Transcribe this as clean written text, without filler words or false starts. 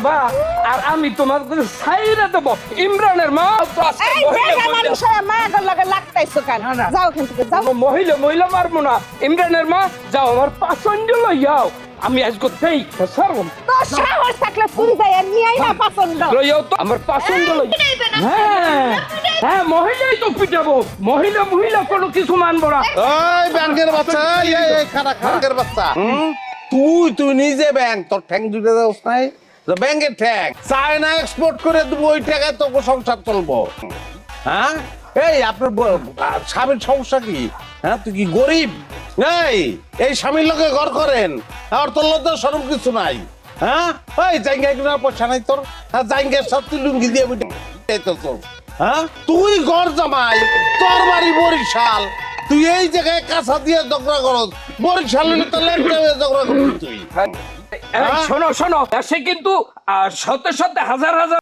বা আর আমি তোমার কাছে সাইরা দেব ইমরানের মা তো আজকে এই বেটা মানুষ মা গল লাগে লাগতাইছো কেন না। যাও এখান থেকে যাও মহিলা মহিলা মারবো না ইমরানের মা যাও আমার পাচন্ড লইয়াও আমি আজ করতেই সারবো তো সাহস থাকলে তুই যাই আর নিয়ে আই না পছন্দ লইয়াও তো আমার পাচন্ড লই হ্যাঁ হ্যাঁ মহিলাই তো পিটাবো মহিলা মহিলা কোনো কিছু মানবো না ওই ব্যাংকের বাচ্চা এই খানা খানার বাচ্চা তুই নিজে ব্যাংক তোর ঠ্যাং দুটো দাও নাই ব্যাংকের ঠ্যাং চায়না এক্সপোর্ট করে দেবো ওই টাকায় তো সংসার চলবো হ্যাঁ এই আপনার স্বামীর সমস্যা কি হ্যাঁ তুই কি গরিব এই স্বামীর লোকে ঘর করেন আর তোর লজ্জা সরম কিছু নাই হ্যাঁ ওই জায়গায় পয়সা নাই তোর জায়গার সব তুই লুঙ্গি দিয়ে তো তোর হ্যাঁ তুই ঘর জামাই তোর বাড়ি বরিশাল তুই এই জায়গায় কাঁচা দিয়ে ঝগড়া করস বরিশাল তো ল্যাংটা হয়ে ঝগড়া করবি তুই শোনো শোনো সে কিন্তু শত শত হাজার হাজার